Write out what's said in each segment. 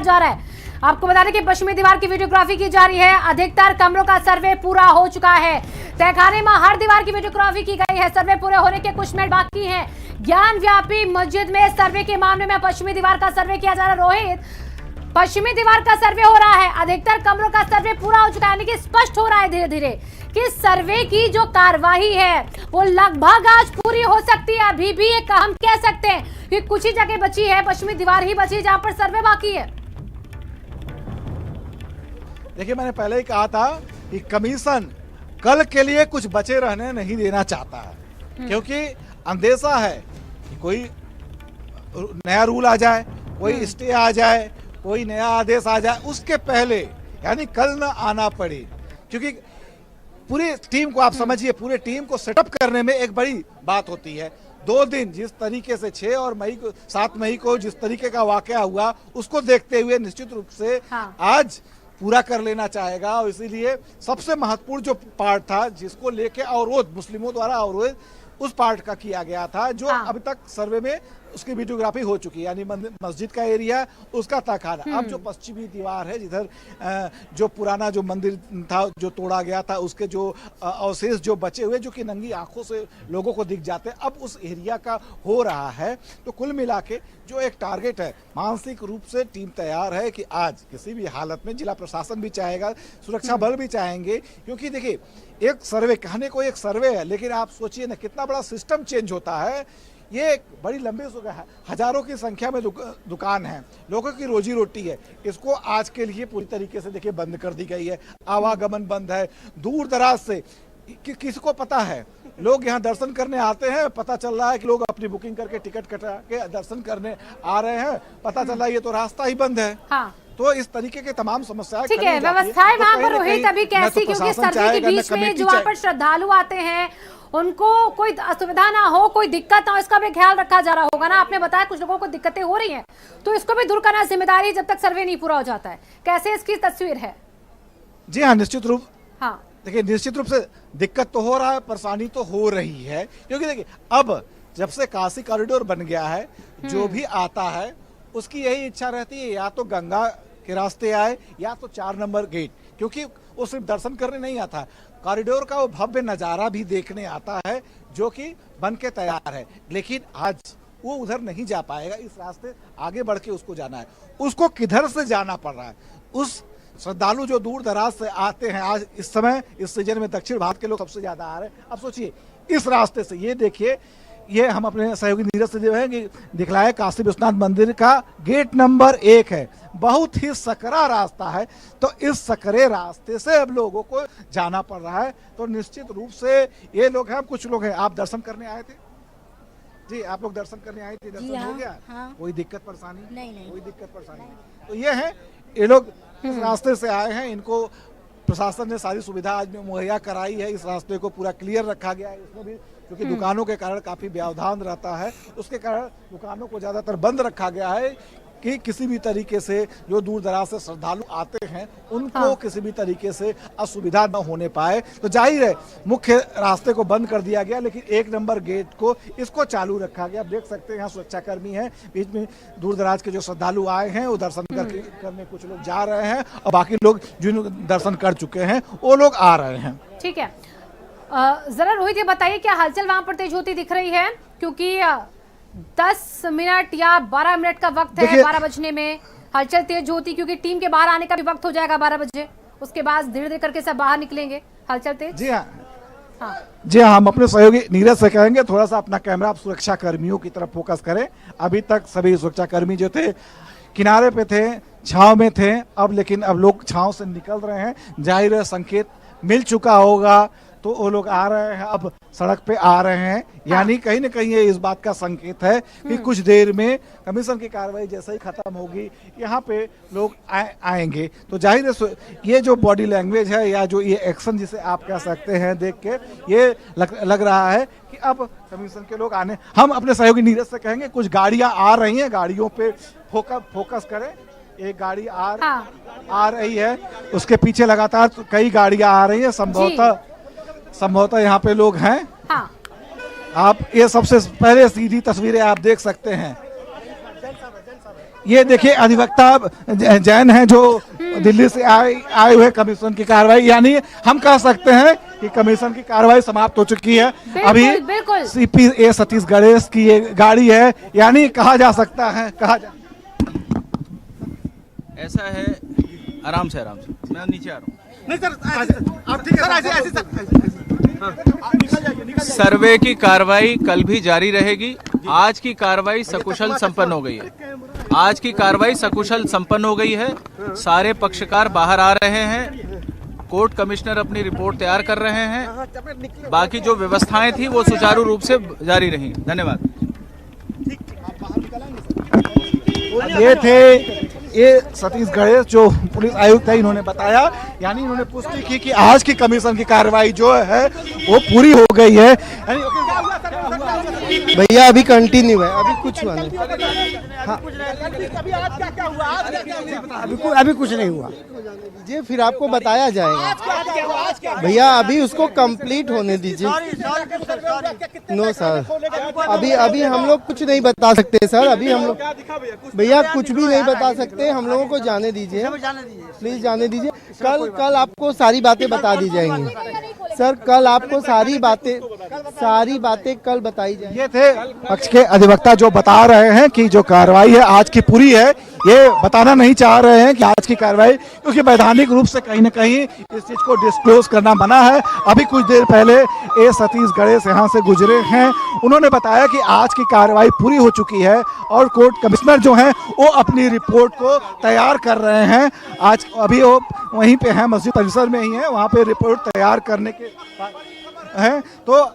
जा रहा है। आपको बता दें कि पश्चिमी दीवार की वीडियोग्राफी की जा रही है। अधिकतर कमरों का सर्वे पूरा हो चुका है। तहखाने में हर दीवार की वीडियोग्राफी की गई है। सर्वे पूरे होने के कुछ मिनट बाकी हैं। ज्ञान व्यापी मस्जिद में सर्वे के मामले में पश्चिमी दीवार का सर्वे किया जा रहा है। रोहित, पश्चिमी दीवार का सर्वे हो रहा है, अधिकतर कमरों का सर्वे पूरा हो चुका है, यानी कि स्पष्ट हो रहा है धीरे धीरे कि सर्वे की जो कार्यवाही है वो लगभग आज पूरी हो सकती है। अभी भी एक हम कह सकते हैं कि कुछ ही जगह बची है, पश्चिमी दीवार ही बची है जहां पर सर्वे बाकी है। देखिए, मैंने पहले ही कहा था कि कमीशन कल के लिए कुछ बचे रहने नहीं देना चाहता है, क्योंकि अंदेशा है कि कोई नया रूल आ जाए, कोई स्टे आ जाए, कोई नया आदेश आ जाए, उसके पहले यानी कल न आना पड़े। क्योंकि पूरी टीम को आप समझिए, पूरे टीम को सेटअप करने में एक बड़ी बात होती है। 2 दिन जिस तरीके से 6 और 7 मई को जिस तरीके का वाकया हुआ, उसको देखते हुए निश्चित रूप से आज पूरा कर लेना चाहेगा। और इसीलिए सबसे महत्वपूर्ण जो पार्ट था, जिसको लेके अवरोध मुस्लिमों द्वारा अवरोध, उस पार्ट का किया गया था, जो अभी तक सर्वे में उसकी वीडियोग्राफी हो चुकी है, यानी मस्जिद का एरिया, उसका तहखाना। अब जो पश्चिमी दीवार है, जिधर जो पुराना जो मंदिर था जो तोड़ा गया था, उसके जो अवशेष जो बचे हुए, जो कि नंगी आंखों से लोगों को दिख जाते, अब उस एरिया का हो रहा है। तो कुल मिला के जो एक टारगेट है, मानसिक रूप से टीम तैयार है कि आज किसी भी हालत में जिला प्रशासन भी चाहेगा, सुरक्षा बल भी चाहेंगे, क्योंकि देखिए एक सर्वे कहने को एक सर्वे है, लेकिन आप सोचिए ना कितना बड़ा सिस्टम चेंज होता है। ये एक बड़ी लंबी हजारों की संख्या में दुकान है, लोगों की रोजी रोटी है, इसको आज के लिए पूरी तरीके से देखिए बंद कर दी गई है। आवागमन बंद है, दूर दराज से किसको पता है, लोग यहाँ दर्शन करने आते हैं, पता चल रहा है कि लोग अपनी बुकिंग करके टिकट कटा के दर्शन करने आ रहे हैं, पता चल रहा है ये तो रास्ता ही बंद है। हाँ। तो इस तरीके के तमाम समस्याएं, ठीक है, व्यवस्थाएं वहां पर रोहित अभी कैसी, क्योंकि सर्वे के बीच में जो वहां पर श्रद्धालु आते हैं उनको कोई असुविधा ना हो, कोई दिक्कत ना हो, इसका भी ख्याल रखा जा रहा होगा ना। आपने बताया कुछ लोगों को दिक्कतें हो रही हैं, तो इसको भी दूर करना जिम्मेदारी जब तक सर्वे नहीं पूरा हो जाता है। कैसे इसकी तस्वीर है? जी हाँ, निश्चित रूप, हाँ देखिए, निश्चित रूप से दिक्कत तो हो रहा है, परेशानी तो हो रही है, क्योंकि देखिए अब जब से काशी कॉरिडोर बन गया है, जो भी आता है उसकी यही इच्छा रहती है, या तो गंगा के रास्ते आए या तो 4 नंबर गेट, क्योंकि वो सिर्फ दर्शन करने नहीं आता, कॉरिडोर का वो भव्य नजारा भी देखने आता है, जो कि बन के तैयार है। लेकिन आज वो उधर नहीं जा पाएगा, इस रास्ते आगे बढ़ के उसको जाना है। उसको किधर से जाना पड़ रहा है? उस श्रद्धालु जो दूर दराज से आते हैं, आज इस समय इस सीजन में दक्षिण भारत के लोग सबसे ज्यादा आ रहे हैं। अब सोचिए इस रास्ते से, ये देखिए, ये हम अपने सहयोगी नीरज से जो है कि दिखलाए, काशी विश्वनाथ मंदिर का गेट नंबर 1 है, बहुत ही सकरा रास्ता है। तो इस सकरे रास्ते से अब लोगों को जाना पड़ रहा है। तो निश्चित रूप से ये लोग हैं, कुछ लोग हैं, आप दर्शन करने आए थे जी, आप लोग दर्शन करने आए थे, दर्शन हो गया? हाँ। कोई दिक्कत परेशानी नहीं, कोई दिक्कत परेशानी नहीं। तो ये है, ये लोग इस रास्ते से आए हैं, इनको प्रशासन ने सारी सुविधा आज में मुहैया कराई है। इस रास्ते को पूरा क्लियर रखा गया है, इसमें भी क्योंकि दुकानों के कारण काफी व्यवधान रहता है, उसके कारण दुकानों को ज्यादातर बंद रखा गया है कि किसी भी तरीके से जो दूर दराज से श्रद्धालु आते हैं उनको किसी भी तरीके से असुविधा न होने पाए। तो जाहिर है मुख्य रास्ते को बंद कर दिया गया, लेकिन 1 नंबर गेट को इसको चालू रखा गया। आप देख सकते हैं यहाँ सुरक्षाकर्मी हैं, बीच में दूर दराज के जो श्रद्धालु आए हैं वो दर्शन करने कुछ लोग जा रहे हैं, और बाकी लोग जिन दर्शन कर चुके हैं वो लोग आ रहे हैं। ठीक है, जरा रोहित ये बताइए क्या हलचल वहां पर तेज होती दिख रही है? क्योंकि 10 मिनट या 12 मिनट का वक्त है, 12 बजने में हलचल तेज होती, क्योंकि टीम के बाहर आने का भी वक्त हो जाएगा 12 बजे, उसके बाद धीरे धीरे करके सब बाहर निकलेंगे। हलचल तेज? जी हाँ, जी हाँ, हम अपने सहयोगी नीरज से कहेंगे थोड़ा सा अपना कैमरा आप सुरक्षा कर्मियों की तरफ फोकस करें। अभी तक सभी सुरक्षा कर्मी जो थे किनारे पे थे, छाव में थे, अब लेकिन अब लोग छाव से निकल रहे हैं। जाहिर है संकेत मिल चुका होगा, तो वो लोग आ रहे हैं, अब सड़क पे आ रहे हैं, यानी कहीं ना कहीं ये इस बात का संकेत है कि कुछ देर में कमीशन की कार्रवाई जैसे ही खत्म होगी यहाँ पे लोग आएंगे। तो जाहिर है ये जो बॉडी लैंग्वेज है या जो ये एक्शन जिसे आप कह सकते हैं, देख के ये लग रहा है कि अब कमीशन के लोग आने। हम अपने सहयोगी नीरज से कहेंगे कुछ गाड़ियां आ रही हैं, गाड़ियों पे फोकस करें। एक गाड़ी आ रही है, उसके पीछे लगातार कई गाड़ियां आ रही है, संभवतः यहाँ पे लोग हैं। हाँ। आप ये सबसे पहले सीधी तस्वीरें आप देख सकते हैं, ये देखिए अधिवक्ता जैन हैं जो दिल्ली से आए हुए कमीशन की कार्रवाई, यानी हम कह सकते हैं कि कमीशन की कार्रवाई समाप्त हो चुकी है। अभी बिल्कुल सीपी ए सतीश गणेश की ये गाड़ी है, यानी कहा जा सकता है ऐसा है। आराम से मैं नीचे आ रहा हूँ। नहीं सर, आप ठीक है सर, सर्वे की कार्रवाई कल भी जारी रहेगी। आज की कार्रवाई सकुशल संपन्न हो गई है। आज की कार्रवाई सकुशल संपन्न हो गई है। सारे पक्षकार बाहर आ रहे हैं। कोर्ट कमिश्नर अपनी रिपोर्ट तैयार कर रहे हैं। बाकी जो व्यवस्थाएं थी वो सुचारू रूप से जारी रही। धन्यवाद। ये थे ये सतीश गणेश जो पुलिस आयुक्त है, इन्होंने बताया, यानी इन्होंने पुष्टि की कि आज की कमीशन की कार्रवाई जो है वो पूरी हो गई है। भैया अभी कंटिन्यू है, अभी कुछ हुआ नहीं। हाँ, अभी कुछ नहीं हुआ जी, फिर आपको बताया जाएगा। भैया अभी उसको कंप्लीट होने दीजिए। नो सर, अभी हम लोग कुछ नहीं बता सकते सर। अभी हम लोग भैया कुछ भी नहीं बता सकते। हम लोगों को जाने दीजिए, प्लीज जाने दीजिए। कल आपको सारी बातें बता दी जाएंगी सर। कल आपको सारी बातें कल बताई जाएंगी। ये थे पक्ष के अधिवक्ता जो बता रहे हैं कि जो कार्रवाई है आज की पूरी है। ये बताना नहीं चाह रहे हैं कि आज की कार्रवाई, क्योंकि वैधानिक रूप से कहीं न कहीं इस चीज को डिस्क्लोज करना मना है। अभी कुछ देर पहले ए सतीश गणेश यहाँ से गुजरे हैं, उन्होंने बताया कि आज की कार्रवाई पूरी हो चुकी है और कोर्ट कमिश्नर जो हैं वो अपनी रिपोर्ट को तैयार कर रहे हैं। आज अभी वो वहीं पे हैं, मस्जिद परिसर में ही है, वहाँ पे रिपोर्ट तैयार करने के हैं। तो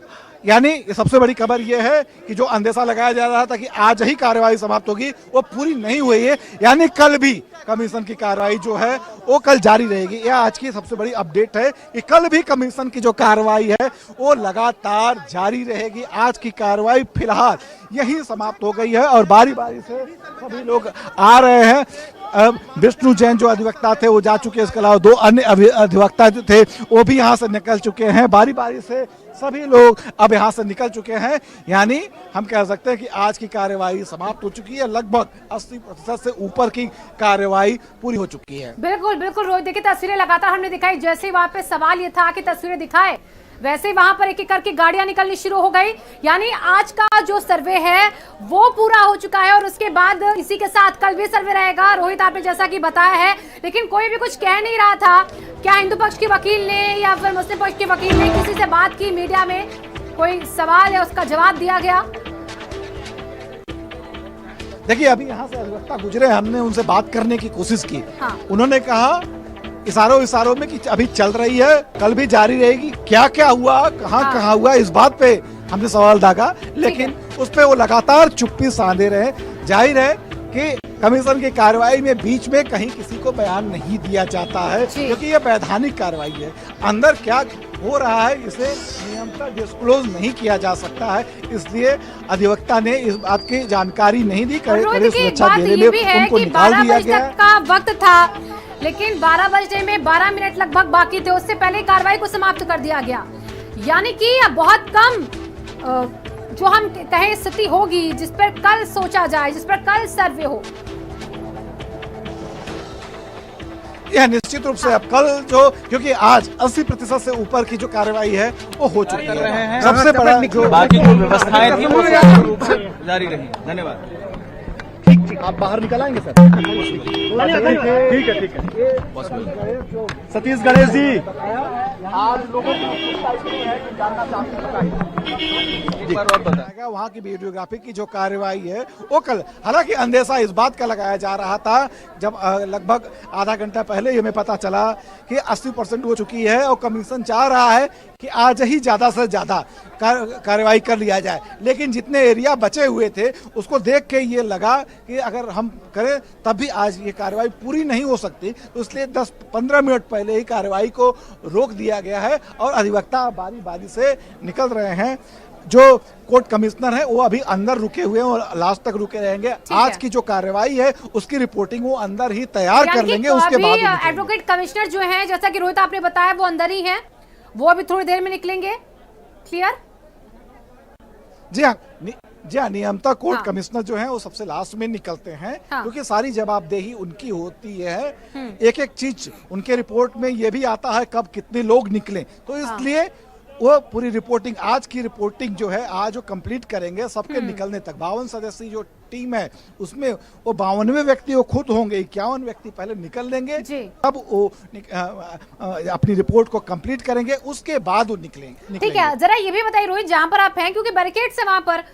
यानी सबसे बड़ी खबर यह है कि जो अंदेशा लगाया जा रहा था कि आज ही कार्रवाई समाप्त होगी, वो पूरी नहीं हुई है। यानी कल भी कमीशन की कार्रवाई जो है वो कल जारी रहेगी। यह आज की सबसे बड़ी अपडेट है कि कल भी कमीशन की जो कार्रवाई है वो लगातार जारी रहेगी। आज की कार्रवाई फिलहाल यही समाप्त हो गई है और बारी बारी से सभी लोग आ रहे हैं। विष्णु जैन जो अधिवक्ता थे वो जा चुके हैं, इसके अलावा 2 अन्य अधिवक्ता थे वो भी यहाँ से निकल चुके हैं। बारी बारी से सभी लोग अब यहाँ से निकल चुके हैं। यानी हम कह सकते हैं कि आज की कार्यवाही समाप्त हो चुकी है। लगभग 80% से ऊपर की कार्यवाही पूरी हो चुकी है। बिल्कुल बिल्कुल रोहित, देखिए तस्वीरें लगातार हमने दिखाई। जैसे वहां पे सवाल ये था कि तस्वीरें दिखाए, वैसे वहां पर एक एक करके गाड़ियां निकलनी शुरू हो गई। यानी आज का जो सर्वे है वो पूरा हो चुका है और उसके बाद इसी के साथ कल भी सर्वे रहेगा। रोहित आपने जैसा कि बताया है, लेकिन कोई भी कुछ कह नहीं रहा था। क्या हिंदू पक्ष के वकील ने या फिर मुस्लिम पक्ष के वकील ने किसी से बात की? मीडिया में कोई सवाल है उसका जवाब दिया गया? देखिए अभी यहाँ से अधिवक्ता गुजरे, हमने उनसे बात करने की कोशिश की। हाँ। उन्होंने कहा इशारों में कि अभी चल रही है, कल भी जारी रहेगी। क्या क्या हुआ, कहाँ हुआ, इस बात पे हमने सवाल दागा, लेकिन उस पे वो लगातार चुप्पी साधे रहे। जाहिर है कि कमीशन की कार्रवाई में बीच में कहीं किसी को बयान नहीं दिया जाता है, क्योंकि ये वैधानिक कार्रवाई है। अंदर क्या हो रहा है इसे नियमतः डिस्क्लोज नहीं किया जा सकता है, इसलिए अधिवक्ता ने इस बात की जानकारी नहीं दी। कड़े सुरक्षा घेरे में उनको निकाल दिया गया का वक्त था, लेकिन 12 बजे में 12 मिनट लगभग बाकी थे, उससे पहले कार्रवाई को समाप्त कर दिया गया। यानी कि बहुत कम जो हम कहें स्थिति होगी जिस पर कल सोचा जाए, जिस पर कल सर्वे हो। यह निश्चित रूप से अब कल जो, क्योंकि आज 80% से ऊपर की जो कार्रवाई है वो हो चुकी है। सबसे बड़ा जो बाकी जो व्यवस्थाएं थी वो सुचारू रूप से जारी रही। धन्यवाद। आप बाहर निकल आएंगे सर? ठीक है। सतीश गणेश जी, आज लोगों को वहाँ की वीडियोग्राफी की जो कार्रवाई है वो कल, हालांकि अंदेशा इस बात का लगाया जा रहा था जब लगभग आधा घंटा पहले हमें पता चला कि 80% हो चुकी है और कमीशन चाह रहा है कि आज ही ज्यादा से ज्यादा कार्रवाई कर लिया जाए, लेकिन जितने एरिया बचे हुए थे उसको देख के ये लगा कि अगर हम करें तब भी आज ये कार्रवाई पूरी नहीं हो सकती, तो इसलिए 10-15 मिनट पहले ही कार्रवाई को रोक दिया गया है और अधिवक्ता बारी बारी से निकल रहे हैं। जो कोर्ट कमिश्नर है वो अभी अंदर रुके हुए हैं और लास्ट तक रुके रहेंगे। आज की जो कार्रवाई है उसकी रिपोर्टिंग वो अंदर ही तैयार कर लेंगे, उसके बाद एडवोकेट कमिश्नर जो है, जैसा कि रोहित आपने बताया, वो अंदर ही है, वो अभी थोड़ी देर में निकलेंगे। क्लियर? जी हाँ, जी हाँ, नियमता कोर्ट हाँ। कमिश्नर जो है वो सबसे लास्ट में निकलते हैं, हाँ। क्योंकि सारी जवाबदेही उनकी होती है। एक एक चीज उनके रिपोर्ट में ये भी आता है कब कितने लोग निकले, तो इसलिए वो पूरी रिपोर्टिंग, आज की रिपोर्टिंग जो है आज वो कंप्लीट करेंगे सबके निकलने तक। 52 सदस्यीय जो टीम है उसमें वो 52वें व्यक्ति वो खुद होंगे, 51 व्यक्ति पहले निकल लेंगे, तब वो अपनी रिपोर्ट को कंप्लीट करेंगे, उसके बाद वो निकलेंगे। ठीक है, जरा ये भी बताइए रोहित, जहां पर आप हैं, क्योंकि बैरिकेड से वहां पर,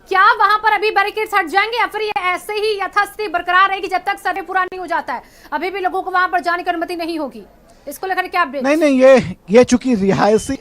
क्या वहां पर अभी बैरिकेड्स हट जाएंगे या फिर ये ऐसे ही यथास्थिति बरकरार रहेगी जब तक सर्वे पूरा नहीं हो जाता है? अभी भी लोगों को वहां पर जाने की अनुमति नहीं होगी, इसको लेकर क्या अपडेट? नहीं, ये चूंकि रिहायशी,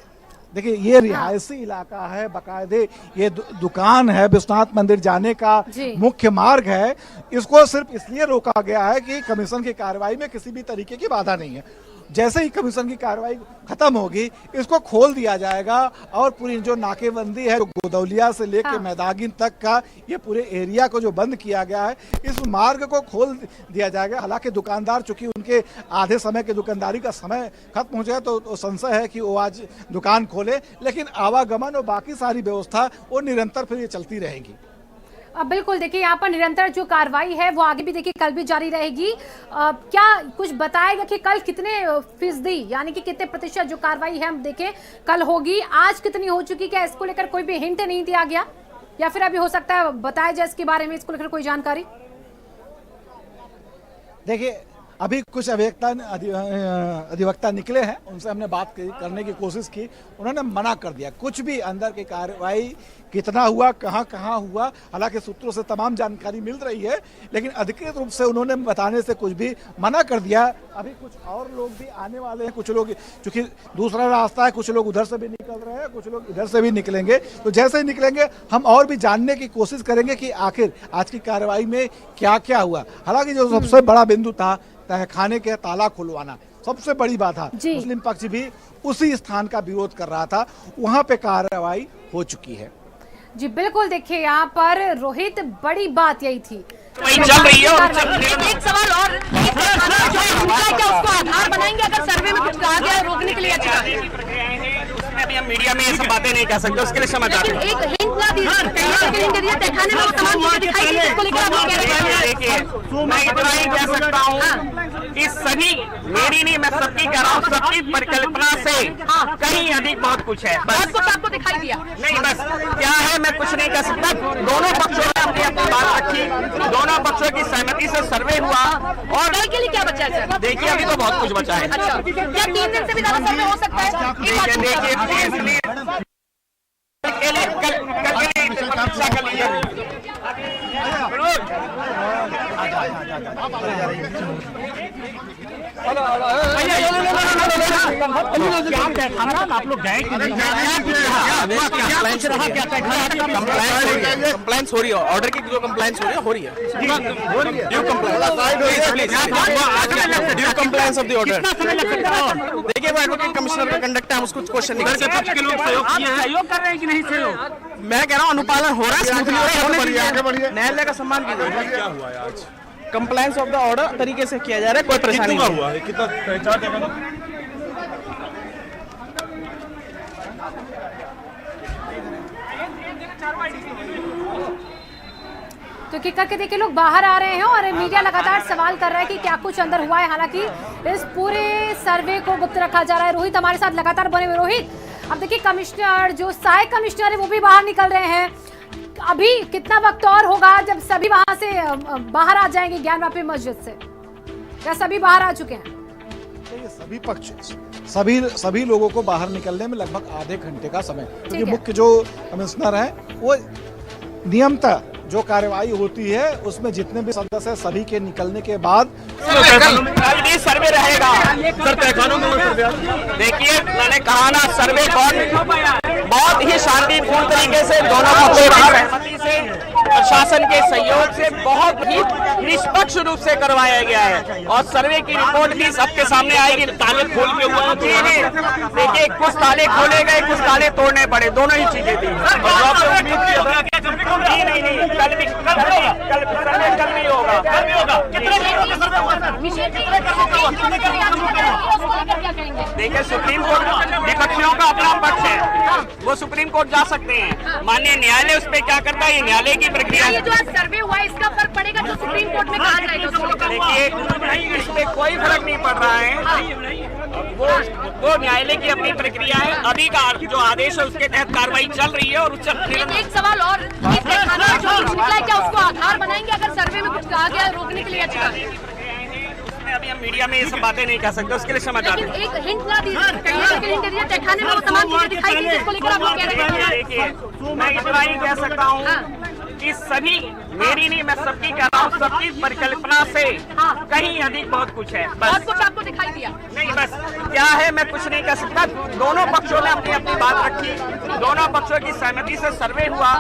देखिए ये रिहायशी इलाका है, बाकायदे ये दुकान है, विश्वनाथ मंदिर जाने का मुख्य मार्ग है। इसको सिर्फ इसलिए रोका गया है कि कमीशन की कार्रवाई में किसी भी तरीके की बाधा नहीं है। जैसे ही कमीशन की कार्रवाई खत्म होगी इसको खोल दिया जाएगा और पूरी जो नाकेबंदी है, जो गोदौलिया से लेकर मैदागिन तक का ये पूरे एरिया को जो बंद किया गया है, इस मार्ग को खोल दिया जाएगा। हालांकि दुकानदार चूंकि उनके आधे समय के दुकानदारी का समय खत्म हो जाए तो संशय है कि वो आज दुकान खोले, लेकिन आवागमन और बाकी सारी व्यवस्था वो निरंतर फिर ये चलती रहेगी। अब बिल्कुल देखिए, यहाँ पर निरंतर जो कार्रवाई है वो आगे भी देखिए कल भी जारी रहेगी। क्या कुछ बताएगा कि कल कितने फीसदी यानी कि कितने प्रतिशत जो कार्रवाई है हम देखें कल होगी, आज कितनी हो चुकी, क्या इसको लेकर कोई भी हिंट नहीं दिया गया या फिर अभी हो सकता है बताया जाए इसके बारे में, इसको लेकर कोई जानकारी? देखिए अभी कुछ अधिवक्ता निकले हैं, उनसे हमने बात करने की कोशिश की, उन्होंने मना कर दिया कुछ भी अंदर की कार्रवाई कितना हुआ, कहाँ कहाँ हुआ। हालांकि सूत्रों से तमाम जानकारी मिल रही है, लेकिन अधिकृत रूप से उन्होंने बताने से कुछ भी मना कर दिया। अभी कुछ और लोग भी आने वाले हैं, कुछ लोग चूंकि दूसरा रास्ता है, कुछ लोग उधर से भी निकल रहे हैं, कुछ लोग इधर से भी निकलेंगे। तो जैसे ही निकलेंगे हम और भी जानने की कोशिश करेंगे कि आखिर आज की कार्रवाई में क्या क्या हुआ। हालांकि जो सबसे बड़ा बिंदु था तहखाने के ताला खुलवाना, सबसे बड़ी बात था। मुस्लिम पक्ष भी उसी स्थान का विरोध कर रहा था, वहां पे कार्रवाई हो चुकी है। जी बिल्कुल, देखिए यहाँ पर रोहित बड़ी बात यही थी, वही चल रही है। और एक सवाल और, क्या उसको आधार बनाएंगे अगर सर्वे में कुछ कहा गया रोकने के लिए? उसमें अभी हम मीडिया में ये सब बातें नहीं कह सकते, उसके लिए क्षमा चाहते हैं। एक हिंट ना दीजिए, तहखाने में वो तमाम चीजें दिखाई दी, इसको लेकर आप क्या कह रहे हैं? देखिए मैं इतना ही कह सकता हूँ कि सभी, मेरी नहीं मैं सबकी कह रहा हूँ, सबकी परिकल्पना से कहीं अधिक बहुत कुछ है। बस आपको दिखाई दिया नहीं, बस क्या है मैं कुछ नहीं कह सकता। दोनों पक्षों ने अपनी अपनी बात रखी, दोनों पक्षों की सहमति से सर्वे हुआ। और कल के लिए क्या बचा है सर? देखिए अभी तो बहुत कुछ बचा है। अच्छा, क्या 3 दिन से भी ज्यादा सर्वे हो सकता है? देखिए आप लोग गए कि नहीं? कंप्लाइंस हो रही है, ऑर्डर की जो कंप्लाइंस हो रही है due compliance of the order. देखिए वो एडवोकेट कमिश्नर का कंडक्ट है, हम उसको क्वेश्चन नहीं कर सहयोग कर रहे हैं कि नहीं सहयोग? मैं कह रहा हूँ अनुपालन हो रहा है, स्मूथली हो रहा है, न्यायालय का सम्मान कीजिए। क्या हुआ है आज? कंप्लायंस ऑफ द ऑर्डर तरीके से किया जा रहा है, कोई परेशानी नहीं हुआ है। कितना पहचान? तो कि करके देखिए लोग बाहर आ रहे हैं और मीडिया लगातार सवाल कर रहा है कि क्या कुछ अंदर हुआ है। हालांकि इस पूरे सर्वे को गुप्त रखा जा रहा है। रोहित हमारे साथ लगातार बने हुए। रोहित, अब देखिए कमिश्नर, जो सहायक कमिश्नर है वो भी बाहर निकल रहे हैं। अभी कितना वक्त और होगा जब सभी वहां से बाहर आ जाएंगे ज्ञानवापी मस्जिद से, या सभी बाहर आ चुके हैं? सभी पक्ष, सभी लोगों को बाहर निकलने में लगभग आधे घंटे का समय, क्योंकि मुख्य जो कमिश्नर है वो नियमतः जो कार्यवाही होती है उसमें जितने भी सदस्य हैं सभी के निकलने के बाद सर्वे रहेगा। देखिए मैंने कहा ना, सर्वे बहुत ही शांतिपूर्ण तरीके से दोनों पक्षों की सहमति से प्रशासन के सहयोग से बहुत ही निष्पक्ष रूप से करवाया गया है और सर्वे की रिपोर्ट भी सबके सामने आएगी। ताले खोल के हुआ देखिए, कुछ ताले खोले गए, कुछ ताले तोड़ने पड़े, दोनों ही चीजें थी। नहीं, कल नहीं होगा। देखिए, सुप्रीम कोर्ट विपक्षियों का अपना पक्ष है, वो सुप्रीम कोर्ट जा सकते हैं। माननीय न्यायालय उस पर क्या करता है, ये न्यायालय की प्रक्रिया है। ये जो आज सर्वे हुआ है इसका फर्क पड़ेगा जो सुप्रीम कोर्ट में कहा जाएगा? देखिए, इस पे कोई फर्क नहीं पड़ रहा है, वो न्यायालय की अपनी प्रक्रिया है। अभी का जो आदेश है उसके तहत कार्रवाई चल रही है। और एक सवाल और, इस खाना जो कुछ निकला है क्या उसको आधार बनाएंगे अगर सर्वे में कुछ कहा गया रोकने के लिए? अच्छा, उसमें अभी हम मीडिया में ये सब बातें नहीं कह सकते, उसके लिए क्षमा चाहते हैं। एक हिंट ना दीजिए, हिंट दीजिए, तहखाने में वो तमाम चीजें दिखाई दी जिसको लेकर आप लोग कह रहे हैं। देखिए, मैं इतना ही कह सकता हूँ कि सभी, मेरी नहीं, मैं सबकी कह रहा हूँ, सबकी परिकल्पना से कहीं अधिक बहुत कुछ है। बस बहुत कुछ आपको दिखाई दिया? नहीं, बस क्या है मैं कुछ नहीं कह सकता। दोनों पक्षों ने अपनी अपनी बात रखी, दोनों पक्षों की सहमति से सर्वे हुआ।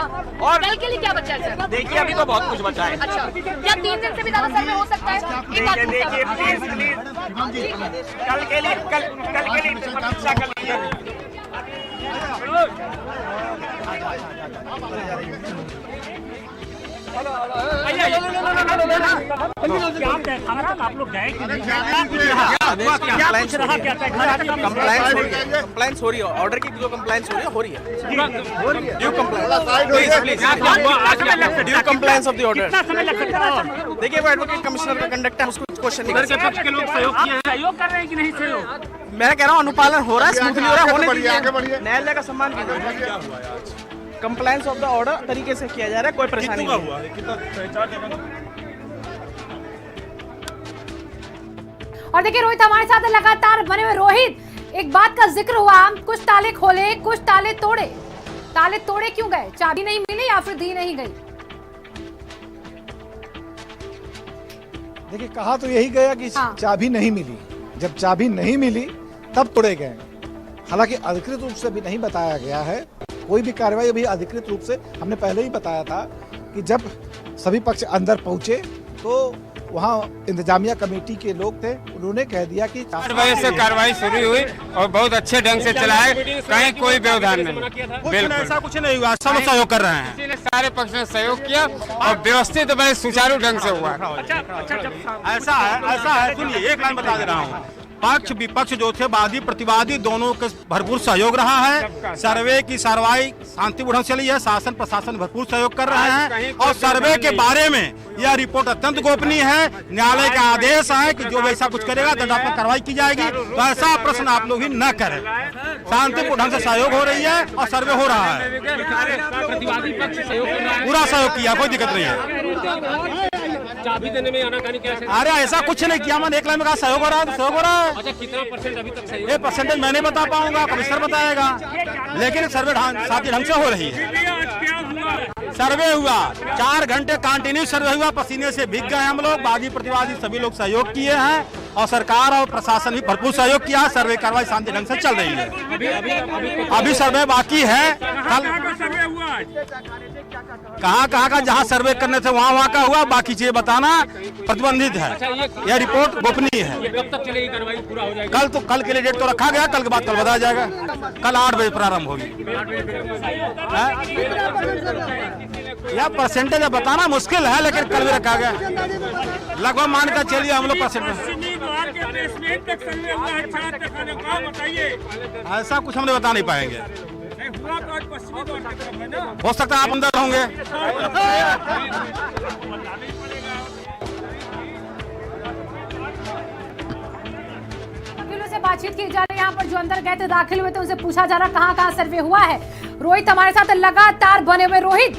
और कल के लिए क्या बचा है? देखिए, अभी तो बहुत कुछ बचा है। अच्छा, क्या 3 दिन से भी ज्यादा सर्वे हो सकता है? देखिए, कल के लिए प्रतीक्षा कर लीजिए। आप लोग गए कंप्लाइंस हो रही है, ऑर्डर की जो कंप्लाइंस हो रही है due compliance of the order. देखिए, वो एडवोकेट कमिश्नर का कंडक्ट है, उसको क्वेश्चन नहीं कर पक्ष के लोग सहयोग कर रहे हैं कि नहीं सहयोग? मैं कह रहा हूँ अनुपालन हो रहा है, स्मूथली हो रहा है, होने दीजिए, न्यायालय का सम्मान कीजिए। कंप्लायंस ऑफ द ऑर्डर तरीके से किया जा रहा है, कोई परेशानी नहीं हुआ। और देखिए, रोहित हमारे साथ लगातार बने हुए। रोहित, एक बात का जिक्र हुआ, कुछ ताले खोले, कुछ ताले तोड़े। ताले तोड़े क्यों गए? चाबी नहीं मिली या फिर दी नहीं गई? देखिए, कहा तो यही गया कि चाबी नहीं मिली। जब चाबी नहीं मिली तब तोड़े गए। हालांकि अधिकृत रूप से भी नहीं बताया गया है, कोई भी कार्रवाई अभी अधिकृत रूप से। हमने पहले ही बताया था कि जब सभी पक्ष अंदर पहुंचे तो वहां इंतजामिया कमेटी के लोग थे, उन्होंने कह दिया कि 8 बजे से कार्रवाई शुरू हुई और बहुत अच्छे ढंग से चला है, कहीं कोई व्यवधान नहीं। बिल्कुल ऐसा कुछ नहीं हुआ, सब सहयोग कर रहे हैं। किसी ने सारे पक्ष ने सहयोग किया और व्यवस्थित बड़े सुचारू ढंग से हुआ। ऐसा है, सुनिए, एक लाइन बता दे रहा हूँ। पक्ष विपक्ष जो थे, वादी प्रतिवादी, दोनों का भरपूर सहयोग रहा है। सर्वे की कार्रवाई शांतिपूर्ण चली है, शासन प्रशासन भरपूर सहयोग कर रहे हैं। और सर्वे के बारे में यह रिपोर्ट अत्यंत गोपनीय है। न्यायालय का आदेश है कि जो वैसा कुछ करेगा दंडात्मक कार्रवाई की जाएगी। तो ऐसा प्रश्न आप लोग ही न करें। शांतिपूर्ण ढंग से सहयोग हो रही है और सर्वे हो रहा है, पूरा सहयोग किया, कोई दिक्कत नहीं है। चाबी देने में आनाकानी कैसे? अरे ऐसा कुछ नहीं किया, मैंने एक लाइन में कहा सहयोग हो रहा है, तो सहयोग हो रहा है। अच्छा, कितना % अभी तक सहयोग? ये परसेंटेज मैं नहीं बता पाऊंगा, कमिश्नर बताएगा, लेकिन सर्वे साथी ढंग से हो रही है। सर्वे हुआ 4 घंटे कंटिन्यू सर्वे हुआ, पसीने से भीग गए हम लोग। वादी प्रतिवादी सभी लोग सहयोग किए हैं और सरकार और प्रशासन भी भरपूर सहयोग किया है। सर्वे कार्रवाई शांति ढंग से चल रही है। अभी सर्वे बाकी है। कहाँ का जहाँ सर्वे करने थे वहाँ का हुआ, बाकी चीजें बताना प्रतिबंधित है। यह रिपोर्ट गोपनीय है। कब तक चलेगी कार्रवाई? पूरा हो जाएगा? कल के लिए डेट तो रखा गया, कल के बाद कल बताया जाएगा। कल 8 बजे प्रारंभ होगी। यह परसेंटेज बताना मुश्किल है, लेकिन कल भी रखा गया। लगभग मान कर चलिए हम लोग परसेंटेज। ऐसा कुछ हम बता नहीं पाएंगे, हो सकता है आप अंदर होंगे। वकीलों से बातचीत की जा रही है। यहाँ पर जो अंदर गए थे, दाखिल हुए थे, उनसे पूछा जा रहा कहाँ सर्वे हुआ है। रोहित हमारे साथ लगातार बने हुए। रोहित,